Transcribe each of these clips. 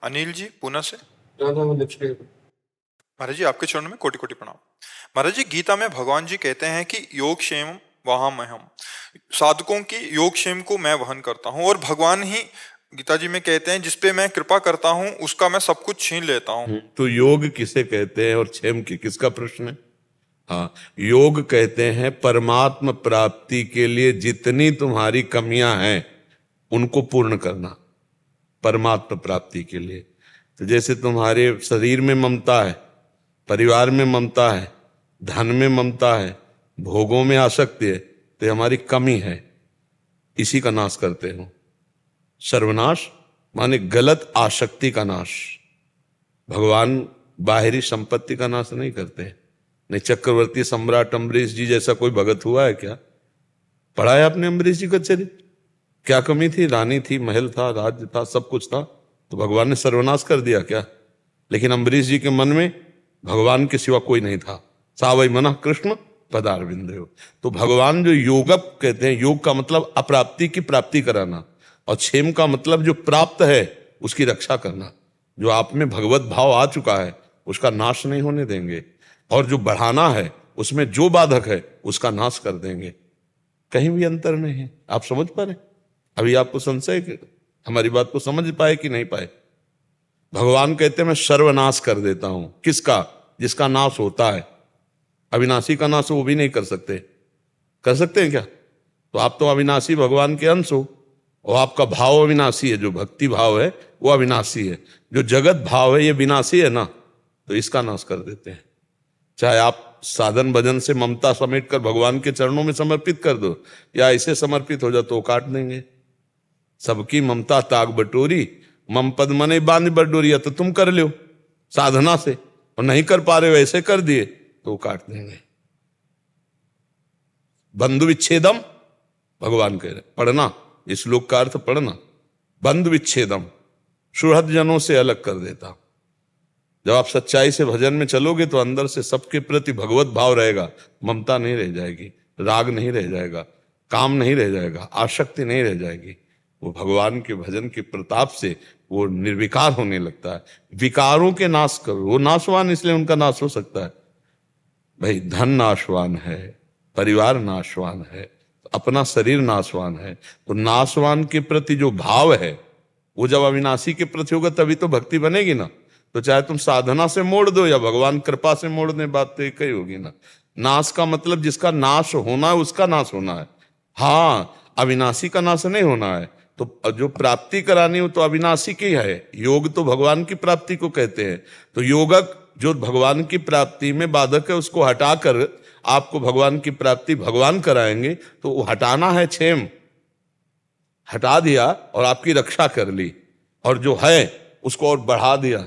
अनिल जी पुणे से। ज्यादा वो लिपस्टिक। महाराज जी आपके चरणों में कोटि कोटि प्रणाम। महाराज जी गीता में भगवान जी कहते हैं कि योग क्षेम वहामहम, साधकों की योग क्षेम को मैं वहन करता हूँ, और भगवान ही गीता जी में कहते हैं जिसपे मैं कृपा करता हूँ उसका मैं सब कुछ छीन लेता हूँ। तो योग किसे कहते हैं और क्षेम की किसका प्रश्न है? हाँ, योग कहते हैं परमात्म प्राप्ति के लिए जितनी तुम्हारी कमियां हैं उनको पूर्ण करना, परमात्म प्राप्ति के लिए। तो जैसे तुम्हारे शरीर में ममता है, परिवार में ममता है, धन में ममता है, भोगों में आसक्ति है, तो ये हमारी कमी है, इसी का नाश करते हो। सर्वनाश माने गलत आसक्ति का नाश। भगवान बाहरी संपत्ति का नाश नहीं करते। नहीं, चक्रवर्ती सम्राट अम्बरीश जी जैसा कोई भगत हुआ है क्या? पढ़ा है आपने अम्बरीश जी का चरित्र? क्या कमी थी? रानी थी, महल था, राज्य था, सब कुछ था, तो भगवान ने सर्वनाश कर दिया क्या? लेकिन अम्बरीश जी के मन में भगवान के सिवा कोई नहीं था। सावई मना कृष्ण पदारविंद। तो भगवान जो योगप कहते हैं, योग का मतलब अप्राप्ति की प्राप्ति कराना, और क्षेम का मतलब जो प्राप्त है उसकी रक्षा करना। जो आप में भगवत भाव आ चुका है उसका नाश नहीं होने देंगे, और जो बढ़ाना है उसमें जो बाधक है उसका नाश कर देंगे। कहीं भी अंतर नहीं है। आप समझ पा रहे? अभी आपको संशय कि हमारी बात को समझ पाए कि नहीं पाए? भगवान कहते हैं मैं सर्वनाश कर देता हूं। किसका? जिसका नाश होता है। अविनाशी का नाश वो भी नहीं कर सकते। कर सकते हैं क्या? तो आप तो अविनाशी भगवान के अंश हो, और आपका भाव अविनाशी है। जो भक्ति भाव है वो अविनाशी है, जो जगत भाव है ये विनाशी है ना, तो इसका नाश कर देते हैं। चाहे आप साधन भजन से ममता समेट कर भगवान के चरणों में समर्पित कर दो, या ऐसे समर्पित हो जाओ तो काट देंगे। सबकी ममता ताग बटोरी, मम पद मने बांध बटोरिया, तो तुम कर लो साधना से, और नहीं कर पा रहे हो ऐसे कर दिए तो काट देंगे। बंधु विच्छेदम भगवान कह रहे, पढ़ना इस श्लोक का अर्थ पढ़ना। बंधु विच्छेदम, सुहृद जनों से अलग कर देता। जब आप सच्चाई से भजन में चलोगे तो अंदर से सबके प्रति भगवत भाव रहेगा, ममता नहीं रह जाएगी, राग नहीं रह जाएगा, काम नहीं रह जाएगा, आसक्ति नहीं रह जाएगी। वो भगवान के भजन के प्रताप से वो निर्विकार होने लगता है। विकारों के नाश करो। वो नाशवान इसलिए उनका नाश हो सकता है, भाई धन नाशवान है, परिवार नाशवान है, अपना शरीर नाशवान है, तो नाशवान के प्रति जो भाव है वो जब अविनाशी के प्रति होगा तभी तो भक्ति बनेगी ना। तो चाहे तुम साधना से मोड़ दो या भगवान कृपा से मोड़ने, बात तो एक ही होगी ना। नाश का मतलब जिसका नाश होना है उसका नाश होना है। हाँ, अविनाशी का नाश नहीं होना है। तो जो प्राप्ति करानी हो तो अविनाशी की है। योग तो भगवान की प्राप्ति को कहते हैं। तो योगक जो भगवान की प्राप्ति में बाधक है उसको हटाकर आपको भगवान की प्राप्ति भगवान कराएंगे, तो वो हटाना है क्षेम। हटा दिया और आपकी रक्षा कर ली, और जो है उसको और बढ़ा दिया,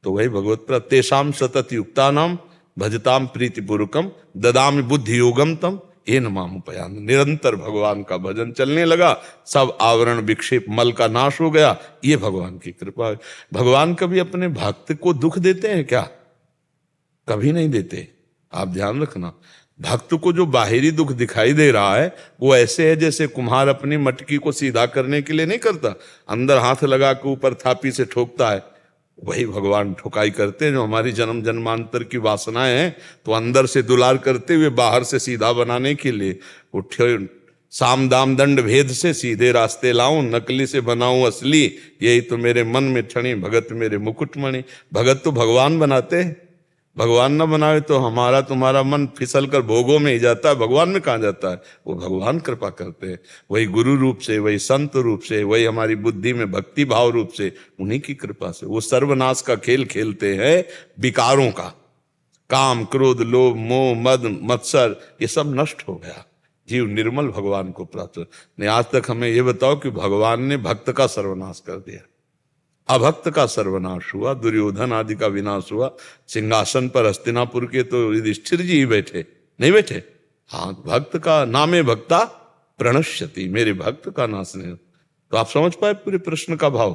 तो वही भगवत प्राप्ति। तेषाम सतत युक्तानाम भजताम प्रीतिपूर्वकम ददामि बुद्धि योगम तम येन माम उपयान। निरंतर भगवान का भजन चलने लगा, सब आवरण विक्षेप मल का नाश हो गया। ये भगवान की कृपा है। भगवान कभी अपने भक्त को दुख देते हैं क्या? कभी नहीं देते। आप ध्यान रखना, भक्त को जो बाहरी दुख दिखाई दे रहा है वो ऐसे है जैसे कुम्हार अपनी मटकी को सीधा करने के लिए नहीं करता, अंदर हाथ लगा के ऊपर थापी से ठोकता है। वही भगवान ठुकाई करते हैं। जो हमारी जन्म जन्मांतर की वासनाएं हैं तो अंदर से दुलार करते हुए बाहर से सीधा बनाने के लिए उठे। साम दाम दंड भेद से सीधे रास्ते लाऊं, नकली से बनाऊं असली, यही तो मेरे मन में ठणी, भगत मेरे मुकुटमणि। भगत तो भगवान बनाते हैं, भगवान न बनाए तो हमारा तुम्हारा मन फिसल कर भोगों में ही जाता है, भगवान में कहाँ जाता है? वो भगवान कृपा करते हैं, वही गुरु रूप से, वही संत रूप से, वही हमारी बुद्धि में भक्ति भाव रूप से, उन्हीं की कृपा से। वो सर्वनाश का खेल खेलते हैं विकारों का। काम क्रोध लोभ मोह मद मत्सर ये सब नष्ट हो गया, जीव निर्मल भगवान को प्राप्त। नहीं, आज तक हमें ये बताओ कि भगवान ने भक्त का सर्वनाश कर दिया, अभक्त का सर्वनाश हुआ, दुर्योधन आदि का विनाश हुआ। सिंहासन पर हस्तिनापुर के तो युधिष्ठिर जी ही बैठे, नहीं बैठे? हाँ, भक्त का नामे भक्ता प्रणश्यति, मेरे भक्त का नाश नहीं। तो आप समझ पाए पूरे प्रश्न का भाव?